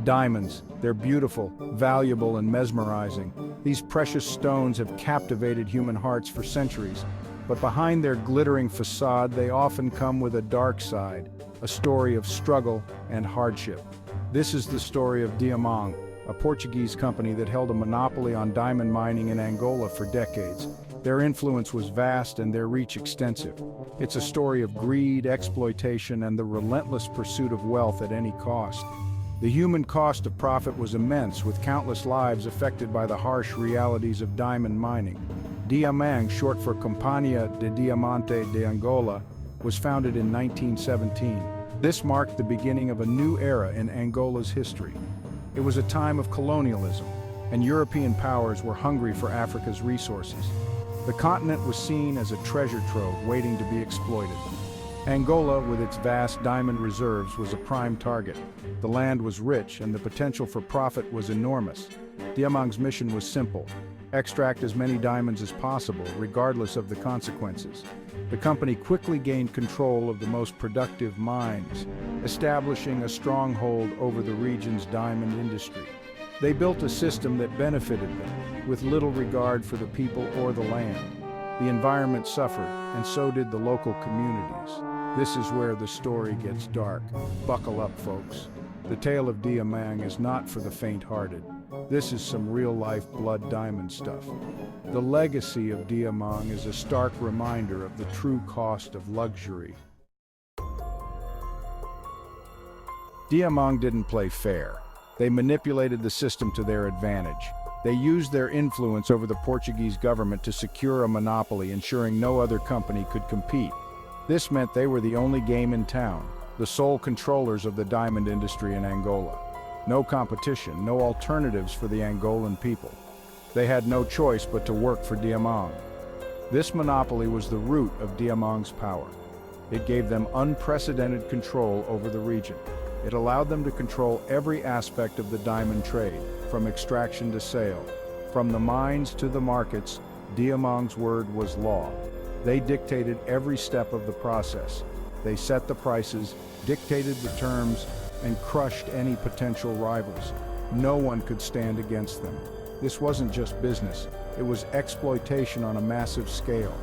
Diamonds, they're beautiful, valuable, and mesmerizing. These precious stones have captivated human hearts for centuries, but behind their glittering facade, they often come with a dark side, a story of struggle and hardship. This is the story of Diamang, a Portuguese company that held a monopoly on diamond mining in Angola for decades. Their influence was vast and their reach extensive. It's a story of greed, exploitation, and the relentless pursuit of wealth at any cost. The human cost of profit was immense, with countless lives affected by the harsh realities of diamond mining. Diamang, short for Companhia de Diamante de Angola, was founded in 1917. This marked the beginning of a new era in Angola's history. It was a time of colonialism, and European powers were hungry for Africa's resources. The continent was seen as a treasure trove waiting to be exploited. Angola, with its vast diamond reserves, was a prime target. The land was rich, and the potential for profit was enormous. Diamang's mission was simple: extract as many diamonds as possible, regardless of the consequences. The company quickly gained control of the most productive mines, establishing a stronghold over the region's diamond industry. They built a system that benefited them, with little regard for the people or the land. The environment suffered, and so did the local communities. This is where the story gets dark. Buckle up, folks. The tale of Diamang is not for the faint-hearted. This is some real-life blood diamond stuff. The legacy of Diamang is a stark reminder of the true cost of luxury. Diamang didn't play fair. They manipulated the system to their advantage. They used their influence over the Portuguese government to secure a monopoly, ensuring no other company could compete. This meant they were the only game in town, the sole controllers of the diamond industry in Angola. No competition, no alternatives for the Angolan people. They had no choice but to work for Diamang. This monopoly was the root of Diamang's power. It gave them unprecedented control over the region. It allowed them to control every aspect of the diamond trade, from extraction to sale. From the mines to the markets, Diamang's word was law. They dictated every step of the process. They set the prices, dictated the terms, and crushed any potential rivals. No one could stand against them. This wasn't just business, it was exploitation on a massive scale.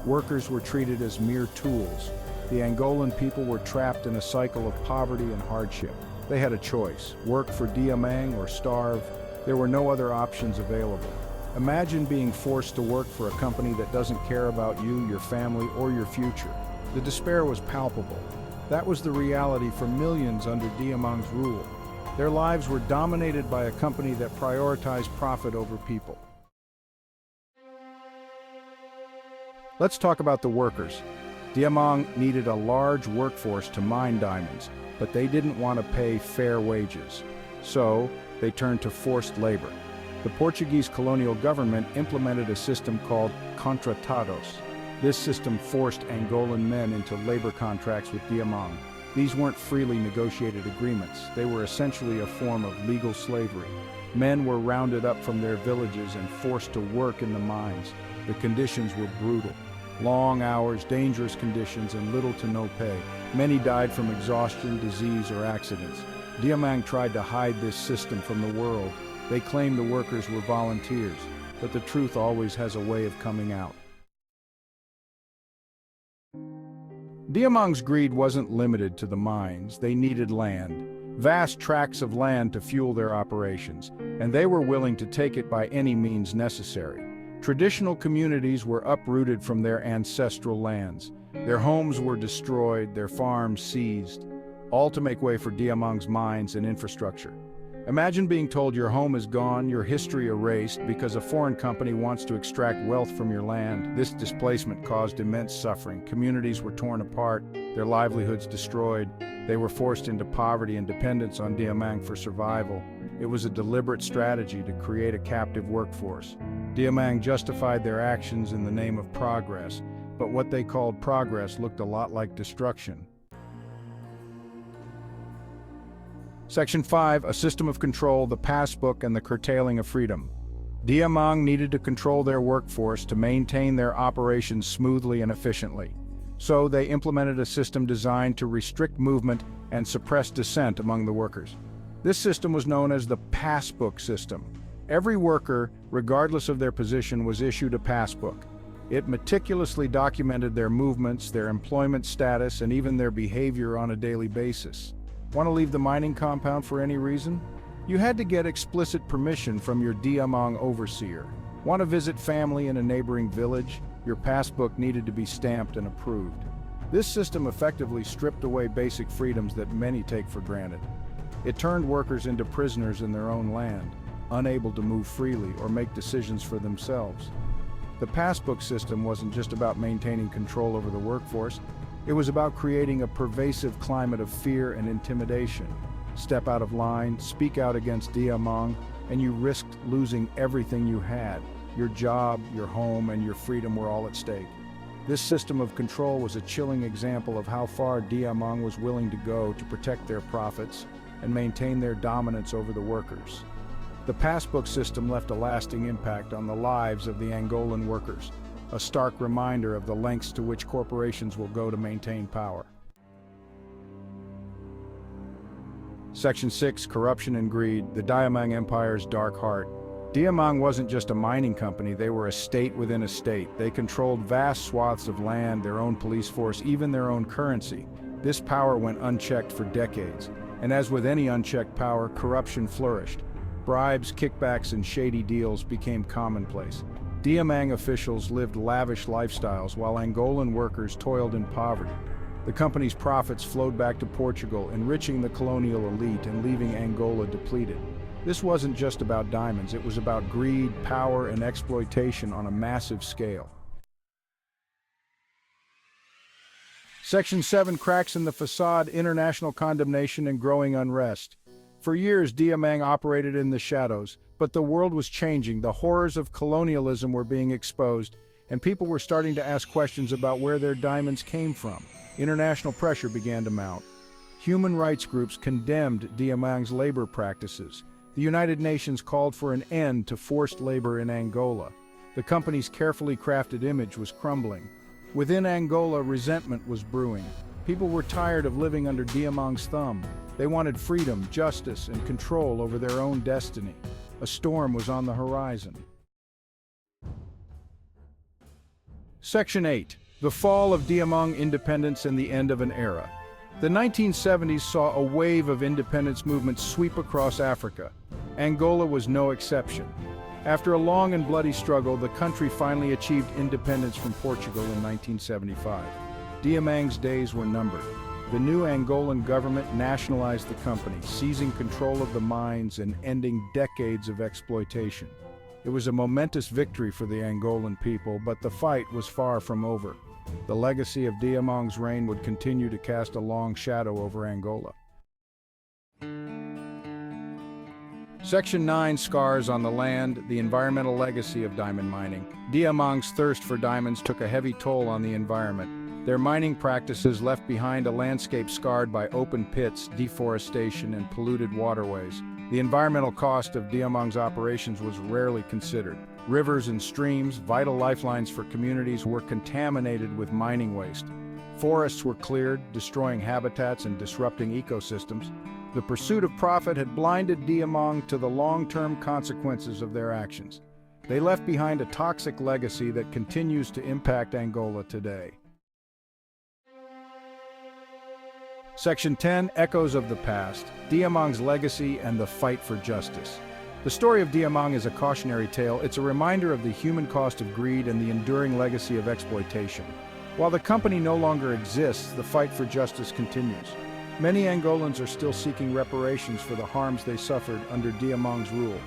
Workers were treated as mere tools. The Angolan people were trapped in a cycle of poverty and hardship. They had a choice: work for Diamang or starve. There were no other options available. Imagine being forced to work for a company that doesn't care about you, your family, or your future. The despair was palpable. That was the reality for millions under Diamang's rule. Their lives were dominated by a company that prioritized profit over people. Let's talk about the workers. Diamang needed a large workforce to mine diamonds, but they didn't want to pay fair wages. So, they turned to forced labor. The Portuguese colonial government implemented a system called contratados. This system forced Angolan men into labor contracts with Diamang. These weren't freely negotiated agreements. They were essentially a form of legal slavery. Men were rounded up from their villages and forced to work in the mines. The conditions were brutal. Long hours, dangerous conditions, and little to no pay. Many died from exhaustion, disease, or accidents. Diamang tried to hide this system from the world. They claimed the workers were volunteers, but the truth always has a way of coming out. Diamang's greed wasn't limited to the mines. They needed land, vast tracts of land to fuel their operations, and they were willing to take it by any means necessary. Traditional communities were uprooted from their ancestral lands. Their homes were destroyed, their farms seized, all to make way for Diamang's mines and infrastructure. Imagine being told your home is gone, your history erased, because a foreign company wants to extract wealth from your land. This displacement caused immense suffering. Communities were torn apart, their livelihoods destroyed. They were forced into poverty and dependence on Diamang for survival. It was a deliberate strategy to create a captive workforce. Diamang justified their actions in the name of progress, but what they called progress looked a lot like destruction. Section 5, a system of control, the passbook, and the curtailing of freedom. Diamang needed to control their workforce to maintain their operations smoothly and efficiently. So they implemented a system designed to restrict movement and suppress dissent among the workers. This system was known as the passbook system. Every worker, regardless of their position, was issued a passbook. It meticulously documented their movements, their employment status, and even their behavior on a daily basis. Want to leave the mining compound for any reason? You had to get explicit permission from your Diamang overseer. Want to visit family in a neighboring village? Your passbook needed to be stamped and approved. This system effectively stripped away basic freedoms that many take for granted. It turned workers into prisoners in their own land, unable to move freely or make decisions for themselves. The passbook system wasn't just about maintaining control over the workforce, it was about creating a pervasive climate of fear and intimidation. Step out of line, speak out against Diamang, and you risked losing everything you had. Your job, your home, and your freedom were all at stake. This system of control was a chilling example of how far Diamang was willing to go to protect their profits and maintain their dominance over the workers. The passbook system left a lasting impact on the lives of the Angolan workers, a stark reminder of the lengths to which corporations will go to maintain power. Section 6, Corruption and Greed, the Diamang Empire's dark heart. Diamang wasn't just a mining company, they were a state within a state. They controlled vast swaths of land, their own police force, even their own currency. This power went unchecked for decades, and as with any unchecked power, corruption flourished. Bribes, kickbacks, and shady deals became commonplace. Diamang officials lived lavish lifestyles while Angolan workers toiled in poverty. The company's profits flowed back to Portugal, enriching the colonial elite and leaving Angola depleted. This wasn't just about diamonds, it was about greed, power, and exploitation on a massive scale. Section 7, Cracks in the Facade, International Condemnation and Growing Unrest. For years, Diamang operated in the shadows, but the world was changing. The horrors of colonialism were being exposed, and people were starting to ask questions about where their diamonds came from. International pressure began to mount. Human rights groups condemned Diamang's labor practices. The United Nations called for an end to forced labor in Angola. The company's carefully crafted image was crumbling. Within Angola, resentment was brewing. People were tired of living under Diamang's thumb. They wanted freedom, justice, and control over their own destiny. A storm was on the horizon. Section 8. The Fall of Diamang Independence and the End of an Era. The 1970s saw a wave of independence movements sweep across Africa. Angola was no exception. After a long and bloody struggle, the country finally achieved independence from Portugal in 1975. Diamang's days were numbered. The new Angolan government nationalized the company, seizing control of the mines and ending decades of exploitation. It was a momentous victory for the Angolan people, but the fight was far from over. The legacy of Diamang's reign would continue to cast a long shadow over Angola. Section 9, Scars on the Land, the Environmental Legacy of Diamond Mining. Diamang's thirst for diamonds took a heavy toll on the environment. Their mining practices left behind a landscape scarred by open pits, deforestation, and polluted waterways. The environmental cost of Diamang's operations was rarely considered. Rivers and streams, vital lifelines for communities, were contaminated with mining waste. Forests were cleared, destroying habitats and disrupting ecosystems. The pursuit of profit had blinded Diamang to the long-term consequences of their actions. They left behind a toxic legacy that continues to impact Angola today. Section 10, Echoes of the Past, Diamang's Legacy and the Fight for Justice. The story of Diamang is a cautionary tale. It's a reminder of the human cost of greed and the enduring legacy of exploitation. While the company no longer exists, the fight for justice continues. Many Angolans are still seeking reparations for the harms they suffered under Diamang's rule.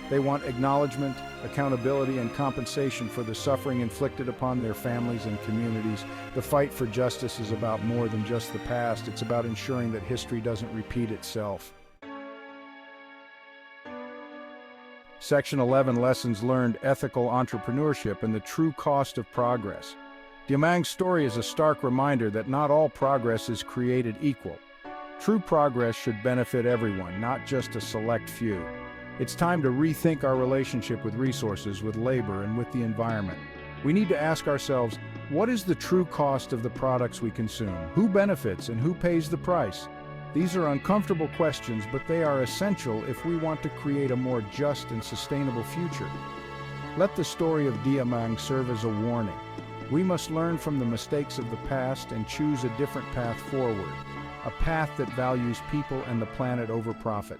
They want acknowledgement, accountability, and compensation for the suffering inflicted upon their families and communities. The fight for justice is about more than just the past. It's about ensuring that history doesn't repeat itself. Section 11, Lessons Learned, Ethical Entrepreneurship and the True Cost of Progress. Diamang's story is a stark reminder that not all progress is created equal. True progress should benefit everyone, not just a select few. It's time to rethink our relationship with resources, with labor, and with the environment. We need to ask ourselves, what is the true cost of the products we consume? Who benefits and who pays the price? These are uncomfortable questions, but they are essential if we want to create a more just and sustainable future. Let the story of Diamang serve as a warning. We must learn from the mistakes of the past and choose a different path forward, a path that values people and the planet over profit.